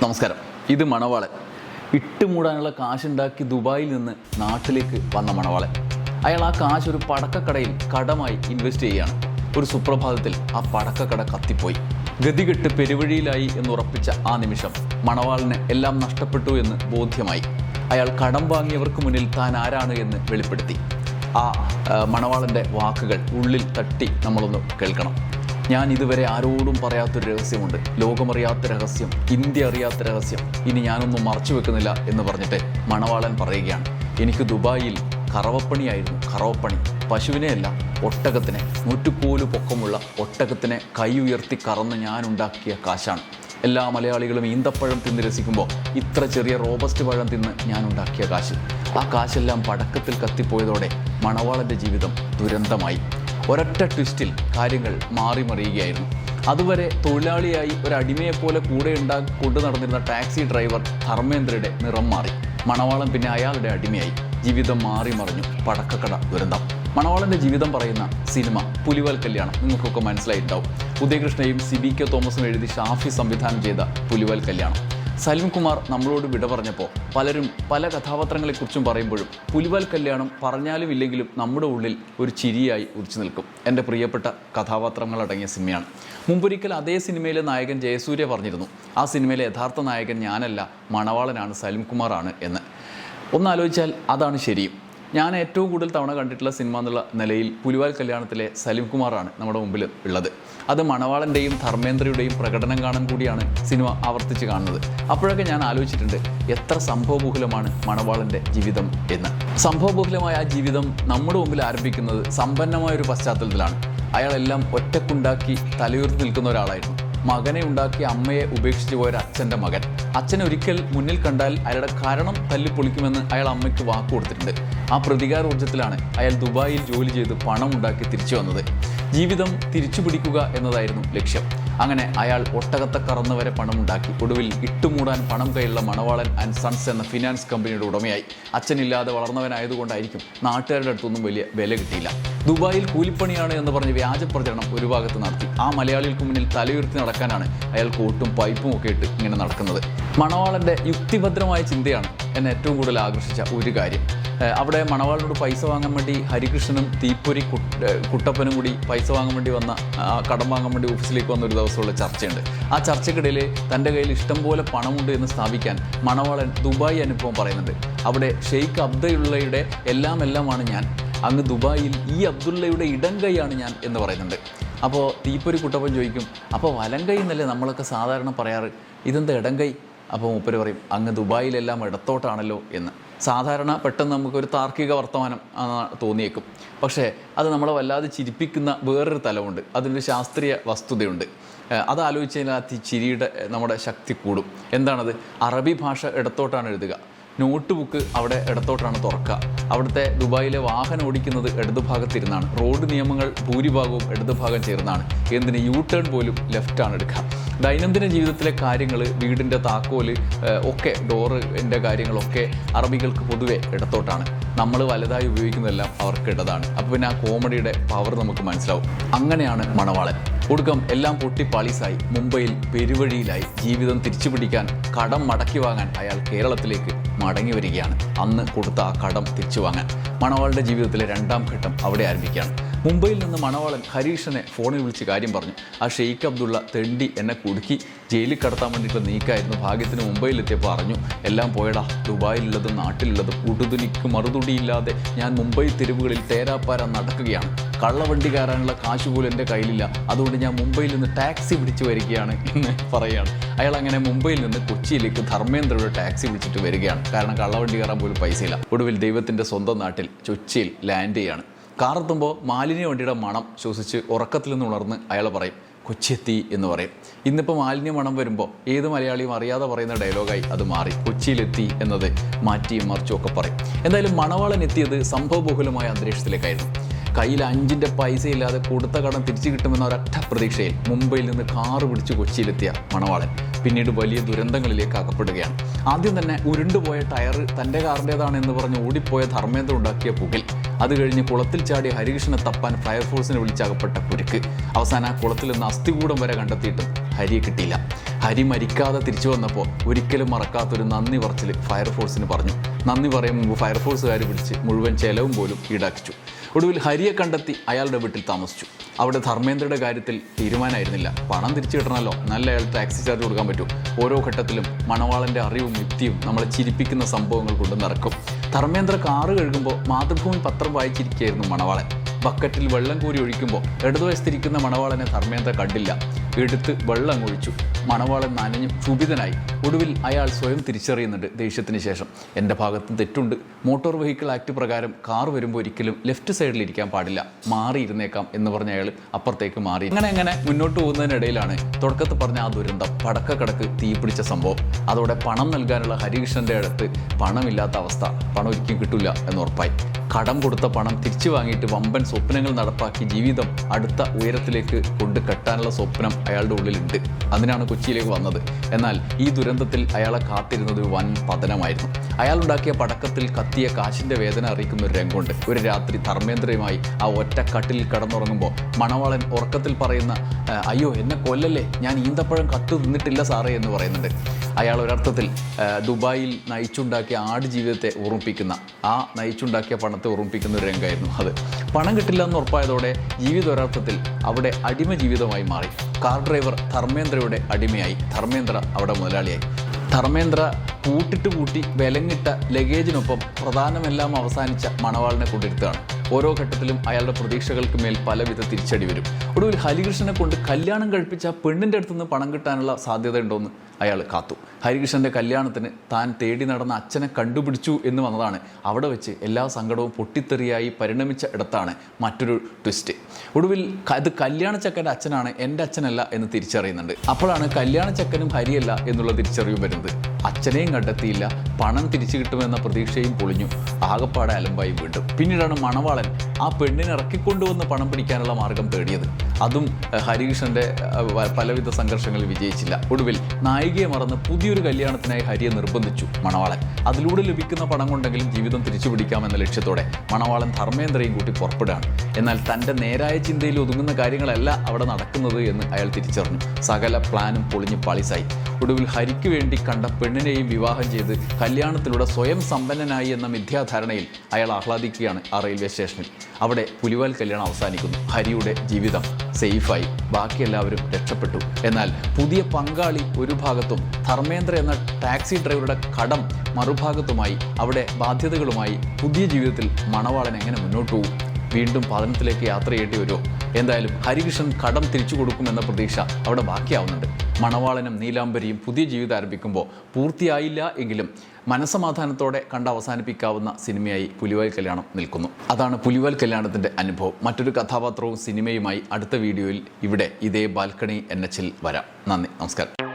നമസ്കാരം. ഇത് മണവാളൻ. ഇട്ടുമൂടാനുള്ള കാശുണ്ടാക്കി ദുബായിൽ നിന്ന് നാട്ടിലേക്ക് വന്ന മണവാളൻ. അയാൾ ആ കാശ് ഒരു പടക്കക്കടയിൽ കടമായി ഇൻവെസ്റ്റ് ചെയ്യുകയാണ്. ഒരു സുപ്രഭാതത്തിൽ ആ പടക്കക്കട കത്തിപ്പോയി. ഗതികെട്ട് പെരുവഴിയിലായി എന്നുറപ്പിച്ച ആ നിമിഷം മണവാളിന് എല്ലാം നഷ്ടപ്പെട്ടു എന്ന് ബോധ്യമായി. അയാൾ കടം വാങ്ങിയവർക്ക് മുന്നിൽ താൻ ആരാണ് എന്ന് വെളിപ്പെടുത്തി. ആ മണവാളൻ്റെ വാക്കുകൾ ഉള്ളിൽ തട്ടി നമ്മളൊന്ന് കേൾക്കണം. ഞാൻ ഇതുവരെ ആരോടും പറയാത്തൊരു രഹസ്യമുണ്ട്, ലോകമറിയാത്ത രഹസ്യം, ഇന്ത്യ അറിയാത്ത രഹസ്യം, ഇനി ഞാനൊന്നും മറച്ചു വെക്കുന്നില്ല എന്ന് പറഞ്ഞിട്ട് മണവാളൻ പറയുകയാണ്. എനിക്ക് ദുബായിൽ കറവപ്പണിയായിരുന്നു. കറവപ്പണി പശുവിനെയല്ല, ഒട്ടകത്തിനെ, 100 കോല് പൊക്കമുള്ള ഒട്ടകത്തിനെ കൈ ഉയർത്തി കറന്ന് ഞാൻ ഉണ്ടാക്കിയ കാശാണ്. എല്ലാ മലയാളികളും ഈന്തപ്പഴം തിന്ന് രസിക്കുമ്പോൾ ഇത്ര ചെറിയ റോബസ്റ്റ് പഴം തിന്ന് ഞാൻ ഉണ്ടാക്കിയ കാശ്. ആ കാശെല്ലാം പടക്കത്തിൽ കത്തിപ്പോയതോടെ മണവാളൻ്റെ ജീവിതം ദുരന്തമായി. ഒരൊറ്റ ട്വിസ്റ്റിൽ കാര്യങ്ങൾ മാറിമറിയുകയായിരുന്നു. അതുവരെ തൊഴിലാളിയായി ഒരു അടിമയെപ്പോലെ കൂടെ കൊണ്ടു നടന്നിരുന്ന ടാക്സി ഡ്രൈവർ ധർമ്മേന്ദ്രയുടെ നിറം മാറി. മണവാളൻ പിന്നെ അയാളുടെ അടിമയായി. ജീവിതം മാറി മറിഞ്ഞു. പടക്കക്കട ദുരന്തം. മണവാളൻ്റെ ജീവിതം പറയുന്ന സിനിമ പുലിവാൽ കല്യാണം നിങ്ങൾക്കൊക്കെ മനസ്സിലായിട്ടുണ്ടാവും. ഉദയകൃഷ്ണയും CBK തോമസും എഴുതി ഷാഫി സംവിധാനം ചെയ്ത പുലിവാൽ കല്യാണം. സലിം കുമാർ നമ്മളോട് വിട പറഞ്ഞപ്പോൾ പലരും പല കഥാപാത്രങ്ങളെക്കുറിച്ചും പറയുമ്പോഴും പുലിവാൽ കല്യാണം പറഞ്ഞാലും ഇല്ലെങ്കിലും നമ്മുടെ ഉള്ളിൽ ഒരു ചിരിയായി ഉദിച്ചു നിൽക്കും. എൻ്റെ പ്രിയപ്പെട്ട കഥാപാത്രങ്ങളടങ്ങിയ സിനിമയാണ്. മുമ്പൊരിക്കൽ അതേ സിനിമയിലെ നായകൻ ജയസൂര്യ പറഞ്ഞിരുന്നു, ആ സിനിമയിലെ യഥാർത്ഥ നായകൻ ഞാനല്ല, മണവാളനാണ്, സലിം കുമാറാണ് എന്ന്. ഒന്നാലോചിച്ചാൽ അതാണ് ശരിയും. ഞാൻ ഏറ്റവും കൂടുതൽ തവണ കണ്ടിട്ടുള്ള സിനിമ എന്നുള്ള നിലയിൽ പുലിവാൽ കല്യാണത്തിലെ സലിം കുമാറാണ് നമ്മുടെ മുമ്പിൽ ഉള്ളത്. അത് മണവാളൻ്റെയും ധർമ്മേന്ദ്രയുടെയും പ്രകടനം കാണാൻ കൂടിയാണ് സിനിമ ആവർത്തിച്ച് കാണുന്നത്. അപ്പോഴൊക്കെ ഞാൻ ആലോചിച്ചിട്ടുണ്ട്, എത്ര സംഭവബഹുലമാണ് മണവാളൻ്റെ ജീവിതം എന്ന്. സംഭവബഹുലമായ ആ ജീവിതം നമ്മുടെ മുമ്പിൽ ആരംഭിക്കുന്നത് സമ്പന്നമായൊരു പശ്ചാത്തലത്തിലാണ്. അയാളെല്ലാം ഒറ്റക്കുണ്ടാക്കി തലയുയർത്തി നിൽക്കുന്ന ഒരാളായിരുന്നു. മകനെ ഉണ്ടാക്കി അമ്മയെ ഉപേക്ഷിച്ച് പോയൊരു അച്ഛൻ്റെ മകൻ. അച്ഛനെ ഒരിക്കൽ മുന്നിൽ കണ്ടാൽ അയാളുടെ കാരണം തല്ലിപ്പൊളിക്കുമെന്ന് അയാൾ അമ്മയ്ക്ക് വാക്ക് കൊടുത്തിട്ടുണ്ട്. ആ പ്രതികാരോർജ്ജത്തിലാണ് അയാൾ ദുബായിൽ ജോലി ചെയ്ത് പണം ഉണ്ടാക്കി തിരിച്ചു വന്നത്. ജീവിതം തിരിച്ചു പിടിക്കുക എന്നതായിരുന്നു ലക്ഷ്യം. അങ്ങനെ അയാൾ ഒട്ടകത്തെ കറന്ന് വരെ പണമുണ്ടാക്കി. ഒടുവിൽ ഇട്ടുമൂടാൻ പണം കൈയുള്ള മണവാളൻ ആൻഡ് സൺസ് എന്ന ഫിനാൻസ് കമ്പനിയുടെ ഉടമയായി. അച്ഛനില്ലാതെ വളർന്നവനായതുകൊണ്ടായിരിക്കും നാട്ടുകാരുടെ അടുത്തൊന്നും വലിയ വില കിട്ടിയില്ല. ദുബായിൽ കൂലിപ്പണിയാണ് എന്ന് പറഞ്ഞ് വ്യാജ പ്രചരണം ഒരു ഭാഗത്ത് നടത്തി. ആ മലയാളികൾക്ക് മുന്നിൽ തലയുയർത്തി നടക്കാനാണ് അയാൾ കോട്ടും പൈപ്പും ഒക്കെ ഇട്ട് ഇങ്ങനെ നടക്കുന്നത്. മണവാളൻ്റെ യുക്തിഭദ്രമായ ചിന്തയാണ് എന്നെ ഏറ്റവും കൂടുതൽ ആകർഷിച്ച ഒരു കാര്യം. അവിടെ മണവാളിനോട് പൈസ വാങ്ങാൻ വേണ്ടി ഹരികൃഷ്ണനും തീപ്പൊരി കുട്ടപ്പനും കൂടി പൈസ വാങ്ങാൻ വേണ്ടി വന്ന, കടം വാങ്ങാൻ വേണ്ടി ഓഫീസിലേക്ക് വന്ന ഒരു ദിവസമുള്ള ചർച്ചയുണ്ട്. ആ ചർച്ചയ്ക്കിടയിൽ തൻ്റെ കയ്യിൽ ഇഷ്ടം പോലെ പണമുണ്ട് എന്ന് സ്ഥാപിക്കാൻ മണവാളൻ ദുബായ് അനുഭവം പറയുന്നുണ്ട്. അവിടെ ഷെയ്ഖ് അബ്ദുള്ളയുടെ എല്ലാമാണ് ഞാൻ, അങ്ങ് ദുബായിൽ ഈ അബ്ദുള്ളയുടെ ഇടം കൈയാണ് ഞാൻ എന്ന് പറയുന്നുണ്ട്. അപ്പോൾ തീപ്പൊരി കുട്ടപ്പൻ ചോദിക്കും, അപ്പോൾ വലം കൈ എന്നല്ലേ നമ്മളൊക്കെ സാധാരണ പറയാറ്, ഇതെന്താ ഇടം കൈ? അപ്പോൾ മൂപ്പര് പറയും, അങ്ങ് ദുബായിലെല്ലാം ഇടത്തോട്ടാണല്ലോ എന്ന്. സാധാരണ പെട്ടെന്ന് നമുക്കൊരു താർക്കിക വർത്തമാനം തോന്നിയേക്കും. പക്ഷേ അത് നമ്മളെ വല്ലാതെ ചിരിപ്പിക്കുന്ന വേറൊരു തലമുണ്ട്, അതിൻ്റെ ശാസ്ത്രീയ വസ്തുതയുണ്ട്. അത് ആലോചിച്ച് കഴിഞ്ഞാൽ ആ ചിരിയുടെ നമ്മുടെ ശക്തി കൂടും. എന്താണത്? അറബി ഭാഷ ഇടത്തോട്ടാണ് എഴുതുക, നോട്ട് ബുക്ക് അവിടെ ഇടത്തോട്ടാണ് തുറക്കുക, അവിടുത്തെ ദുബായിലെ വാഹനം ഓടിക്കുന്നത് ഇടതുഭാഗത്തിരുന്നാണ്, റോഡ് നിയമങ്ങൾ ഭൂരിഭാഗവും ഇടതുഭാഗം ചേർന്നാണ്, എന്തിന് U-ടേൺ പോലും ലെഫ്റ്റാണ് എടുക്കുക. ദൈനംദിന ജീവിതത്തിലെ കാര്യങ്ങൾ, വീടിൻ്റെ താക്കോല് ഒക്കെ, ഡോറിൻ്റെ കാര്യങ്ങളൊക്കെ അറബികൾക്ക് പൊതുവെ ഇടത്തോട്ടാണ്. നമ്മൾ വലുതായി ഉപയോഗിക്കുന്നതെല്ലാം അവർക്ക് ഇടതാണ്. അപ്പോൾ പിന്നെ ആ കോമഡിയുടെ പവർ നമുക്ക് മനസ്സിലാവും. അങ്ങനെയാണ് മണവാളൻ. ഒടുക്കം എല്ലാം പൊട്ടി പാളീസായി. മുംബൈയിൽ പെരുവഴിയിലായി. ജീവിതം തിരിച്ചു പിടിക്കാൻ, കടം മടക്കി വാങ്ങാൻ അയാൾ കേരളത്തിലേക്ക് മടങ്ങി വരികയാണ്. അന്ന് കൊടുത്ത ആ കടം തിരിച്ചു വാങ്ങാൻ മണവാളുടെ ജീവിതത്തിലെ 2ാം ഘട്ടം അവിടെ ആരംഭിക്കുകയാണ്. മുംബൈയിൽ നിന്ന് മണവാളൻ ഹരീഷിനെ ഫോണിൽ വിളിച്ച് കാര്യം പറഞ്ഞു. ആ ഷെയ്ഖ് അബ്ദുള്ള തെണ്ടി എന്നെ കുടുക്കി ജയിലിൽ കടത്താൻ വേണ്ടിയിട്ട് നീക്കായിരുന്നു. ഭാഗ്യത്തിന് മുംബൈയിലെത്തിയപ്പോൾ അറിഞ്ഞു, എല്ലാം പോയടാ, ദുബായിലുള്ളതും നാട്ടിലുള്ളതും ഉടുതുനിക്ക് മറുതുടിയില്ലാതെ ഞാൻ മുംബൈ തെരുവുകളിൽ തേരാപ്പാര നടക്കുകയാണ്. കള്ളവണ്ടി കയറാനുള്ള കാശ് പോലും എൻ്റെ കയ്യിലില്ല, അതുകൊണ്ട് ഞാൻ മുംബൈയിൽ നിന്ന് ടാക്സി പിടിച്ച് വരികയാണ് എന്ന് പറയുകയാണ്. അയാൾ അങ്ങനെ മുംബൈയിൽ നിന്ന് കൊച്ചിയിലേക്ക് ധർമ്മേന്ദ്രയുടെ ടാക്സി പിടിച്ചിട്ട് വരികയാണ്. കാരണം കള്ളവണ്ടി കയറാൻ പോലും പൈസയില്ല. ഒടുവിൽ ദൈവത്തിൻ്റെ സ്വന്തം നാട്ടിൽ കൊച്ചിയിൽ ലാൻഡ് ചെയ്യാണ്. കാറെത്തുമ്പോൾ മാലിന്യ വണ്ടിയുടെ മണം ശ്വസിച്ച് ഉറക്കത്തിൽ നിന്ന് ഉണർന്ന് അയാൾ പറയും, കൊച്ചിയെത്തി എന്ന് പറയും. ഇന്നിപ്പോൾ മാലിന്യ മണം വരുമ്പോൾ ഏത് മലയാളിയും അറിയാതെ പറയുന്ന ഡയലോഗായി അത് മാറി. കൊച്ചിയിലെത്തി എന്നത് മാറ്റിയും മറിച്ചും ഒക്കെ പറയും. എന്തായാലും മണവാളൻ എത്തിയത് സംഭവബഹുലമായ അന്തരീക്ഷത്തിലേക്കായിരുന്നു. കയ്യിൽ 5ൻ്റെ പൈസയില്ലാതെ കൊടുത്ത കടം തിരിച്ചു കിട്ടുമെന്ന ഒരൊറ്റ പ്രതീക്ഷയിൽ മുംബൈയിൽ നിന്ന് കാറ് പിടിച്ച് കൊച്ചിയിലെത്തിയ മണവാളൻ പിന്നീട് വലിയ ദുരന്തങ്ങളിലേക്ക് അകപ്പെടുകയാണ്. ആദ്യം തന്നെ ഉരുണ്ടുപോയ ടയർ തൻ്റെ കാറിൻ്റേതാണെന്ന് പറഞ്ഞ് ഓടിപ്പോയ ധർമ്മേന്ദ്ര ഉണ്ടാക്കിയ പുകിൽ, അത് കഴിഞ്ഞ് കുളത്തിൽ ചാടിയ ഹരികൃഷ്ണനെ തപ്പാൻ ഫയർഫോഴ്സിനെ വിളിച്ചകപ്പെട്ട കുരുക്ക്, അവസാനം ആ കുളത്തിൽ നിന്ന് അസ്ഥികൂടം വരെ കണ്ടെത്തിയിട്ടും ഹരിയെ കിട്ടിയില്ല. ഹരി മരിക്കാതെ തിരിച്ചു വന്നപ്പോൾ ഒരിക്കലും മറക്കാത്തൊരു നന്ദി പറച്ചിൽ ഫയർഫോഴ്സിന് പറഞ്ഞു. നന്ദി പറയും മുമ്പ് ഫയർഫോഴ്സുകാർ പിടിച്ച് മുഴുവൻ ചെലവും പോലും ഈടാക്കിച്ചു. ഒടുവിൽ ഹരിയെ കണ്ടെത്തി അയാളുടെ വീട്ടിൽ താമസിച്ചു. അവിടെ ധർമ്മേന്ദ്രയുടെ കാര്യത്തിൽ തീരുമാനമായിരുന്നില്ല. പണം തിരിച്ചു കിട്ടണമല്ലോ, നല്ല അയാൾ ടാക്സി ചാർജ് കൊടുക്കാൻ പറ്റും. ഓരോ ഘട്ടത്തിലും മണവാളൻ്റെ അറിവും യുക്തിയും നമ്മളെ ചിരിപ്പിക്കുന്ന സംഭവങ്ങൾ കൊണ്ട് നിറക്കും. ധർമ്മേന്ദ്ര കാറ് കഴുകുമ്പോൾ മാതൃഭൂമി പത്രം വായിച്ചിരിക്കുകയായിരുന്നു മണവാളൻ. ബക്കറ്റിൽ വെള്ളം കോരി ഒഴിക്കുമ്പോൾ ഇടതുവശത്തിരിക്കുന്ന മണവാളനെ ധർമ്മേന്ദ്ര കണ്ടില്ല. എടുത്ത് വെള്ളം ഒഴിച്ചു. മണവാളൻ നനഞ്ഞും ക്ഷുഭിതനായി. ഒടുവിൽ അയാൾ സ്വയം തിരിച്ചറിയുന്നുണ്ട് ദേഷ്യത്തിന് ശേഷം. എൻ്റെ ഭാഗത്തും തെറ്റുണ്ട്. മോട്ടോർ വെഹിക്കിൾ ആക്ട് പ്രകാരം കാർ വരുമ്പോൾ ഒരിക്കലും ലെഫ്റ്റ് സൈഡിൽ ഇരിക്കാൻ പാടില്ല, മാറിയിരുന്നേക്കാം എന്ന് പറഞ്ഞ അയാൾ അപ്പുറത്തേക്ക് മാറി. അങ്ങനെ മുന്നോട്ട് പോകുന്നതിനിടയിലാണ് തുടക്കത്തിൽ പറഞ്ഞ ആ ദുരന്തം, പടക്കക്കടക്ക് തീ പിടിച്ച സംഭവം. അതോടെ പണം നൽകാനുള്ള ഹരികൃഷ്ണൻ്റെ അടുത്ത് പണമില്ലാത്ത അവസ്ഥ. പണം ഒരിക്കലും കിട്ടില്ല എന്നുറപ്പായി. കടം കൊടുത്ത പണം തിരിച്ചു വാങ്ങിയിട്ട് വമ്പൻ സ്വപ്നങ്ങൾ നടപ്പാക്കി ജീവിതം അടുത്ത ഉയരത്തിലേക്ക് കൊണ്ട് കെട്ടാനുള്ള സ്വപ്നം അയാളുടെ ഉള്ളിലുണ്ട്. അതിനാണ് കൊച്ചിയിലേക്ക് വന്നത്. എന്നാൽ ഈ ദുരന്തത്തിൽ അയാളെ കാത്തിരുന്നത് വൻ പതനമായിരുന്നു. അയാളുണ്ടാക്കിയ പടക്കത്തിൽ കത്തിയ കാശിൻ്റെ വേദന അറിയിക്കുന്ന ഒരു രംഗമുണ്ട്. ഒരു രാത്രി ധർമ്മേന്ദ്രയുമായി ആ ഒറ്റ കട്ടിലിൽ കിടന്നുറങ്ങുമ്പോൾ മണവാളൻ ഉറക്കത്തിൽ പറയുന്ന അയ്യോ എന്നെ കൊല്ലല്ലേ, ഞാൻ ഈന്തപ്പഴം കത്ത് തിന്നിട്ടില്ല സാറേ എന്ന് പറയുന്നുണ്ട്. അയാൾ ഒരർത്ഥത്തിൽ ദുബായിൽ നയിച്ചുണ്ടാക്കിയ ആടുജീവിതത്തെ ഓർമ്മിപ്പിക്കുന്ന, ആ നയിച്ചുണ്ടാക്കിയ പണത്തെ ഓർമ്മിപ്പിക്കുന്ന ഒരു രംഗമായിരുന്നു അത്. പണം കിട്ടില്ല എന്ന് ഉറപ്പായതോടെ ജീവിതം ഒരർത്ഥത്തിൽ അവിടെ അടിമ ജീവിതമായി മാറി. കാർ ഡ്രൈവർ ധർമ്മേന്ദ്രയുടെ അടിമയായി. ധർമ്മേന്ദ്ര അവിടെ മുതലാളിയായി. ധർമ്മേന്ദ്ര കൂട്ടി വിലങ്ങിട്ട ലഗേജിനൊപ്പം പ്രധാനമെല്ലാം അവസാനിച്ച മണവാളിനെ കൊണ്ടിരുത്തുകയാണ്. ഓരോ ഘട്ടത്തിലും അയാളുടെ പ്രതീക്ഷകൾക്ക് മേൽ പലവിധ തിരിച്ചടി വരും. ഒടുവിൽ ഹരികൃഷ്ണനെ കൊണ്ട് കല്യാണം കഴിപ്പിച്ച പെണ്ണിൻ്റെ അടുത്തുനിന്ന് പണം കിട്ടാനുള്ള സാധ്യത ഉണ്ടോയെന്ന് അയാൾ കാത്തു. ഹരികൃഷ്ണൻ്റെ കല്യാണത്തിന് താൻ തേടി നടന്ന അച്ഛനെ കണ്ടുപിടിച്ചു എന്ന് വന്നതാണ്. അവിടെ വെച്ച് എല്ലാ സങ്കടവും പൊട്ടിത്തെറിയായി പരിണമിച്ച ഇടത്താണ് മറ്റൊരു ട്വിസ്റ്റ്. ഒടുവിൽ അത് കല്യാണച്ചക്കൻ്റെ അച്ഛനാണ്, എൻ്റെ അച്ഛനല്ല എന്ന് തിരിച്ചറിയുന്നുണ്ട്. അപ്പോഴാണ് കല്യാണച്ചക്കനും ഹരിയല്ല എന്നുള്ള തിരിച്ചറിവ് വരുന്നത്. അച്ഛനെയും കണ്ടെത്തിയില്ല, പണം തിരിച്ചു കിട്ടുമെന്ന പ്രതീക്ഷയും പൊളിഞ്ഞു. ആകപ്പാടെ അലമ്പായി വീണ്ടും. പിന്നീടാണ് മണവാളൻ ആ പെണ്ണിനെ ഇറക്കിക്കൊണ്ടുവന്ന് പണം പിടിക്കാനുള്ള മാർഗം തേടിയത്. അതും ഹരികൃഷ്ണൻ്റെ പലവിധ സംഘർഷങ്ങളിൽ വിജയിച്ചില്ല. ഒടുവിൽ നായികയെ മറന്ന് പുതിയൊരു കല്യാണത്തിനായി ഹരിയെ നിർബന്ധിച്ചു മണവാളൻ. അതിലൂടെ ലഭിക്കുന്ന പണം കൊണ്ടെങ്കിലും ജീവിതം തിരിച്ചു പിടിക്കാമെന്ന ലക്ഷ്യത്തോടെ മണവാളൻ ധർമ്മേന്ദ്രയും കൂട്ടി പുറപ്പെടുകയാണ്. എന്നാൽ തൻ്റെ നേരായ ചിന്തയിൽ ഒതുങ്ങുന്ന കാര്യങ്ങളല്ല അവിടെ നടക്കുന്നത് എന്ന് അയാൾ തിരിച്ചറിഞ്ഞു. സകല പ്ലാനും പൊളിഞ്ഞ് പാളിസായി. ഒടുവിൽ ഹരിക്ക് വേണ്ടി കണ്ട പെണ്ണിനെയും വിവാഹം ചെയ്ത് കല്യാണത്തിലൂടെ സ്വയം സമ്പന്നനായി എന്ന മിഥ്യാധാരണയിൽ അയാൾ ആഹ്ലാദിക്കുകയാണ് ആ റെയിൽവേ സ്റ്റേഷനിൽ. അവിടെ പുലിവാൽ കല്യാണം അവസാനിക്കുന്നു. ഹരിയുടെ ജീവിതം സേഫായി, ബാക്കി എല്ലാവരും രക്ഷപ്പെട്ടു. എന്നാൽ പുതിയ പങ്കാളി ഒരു ഭാഗത്തും ധർമ്മേന്ദ്ര എന്ന ടാക്സി ഡ്രൈവറുടെ കടം മറുഭാഗത്തുമായി. അവിടെ ബാധ്യതകളുമായി പുതിയ ജീവിതത്തിൽ മണവാളൻ എങ്ങനെ മുന്നോട്ട് പോകും? വീണ്ടും പതനത്തിലേക്ക് യാത്ര ചെയ്യേണ്ടി വരുമോ? എന്തായാലും ഹരികൃഷ്ണൻ കടം തിരിച്ചു കൊടുക്കുമെന്ന പ്രതീക്ഷ അവിടെ ബാക്കിയാവുന്നുണ്ട്. മണവാളനും നീലാംബരിയും പുതിയ ജീവിതം ആരംഭിക്കുമ്പോൾ പൂർത്തിയായില്ല എങ്കിലും മനസ്സമാധാനത്തോടെ കണ്ട് അവസാനിപ്പിക്കാവുന്ന സിനിമയായി പുലിവാൽ കല്യാണം നിൽക്കുന്നു. അതാണ് പുലിവാൽ കല്യാണത്തിൻ്റെ അനുഭവം. മറ്റൊരു കഥാപാത്രവും സിനിമയുമായി അടുത്ത വീഡിയോയിൽ ഇവിടെ ഇതേ ബാൽക്കണി NH വരാം. നന്ദി, നമസ്കാരം.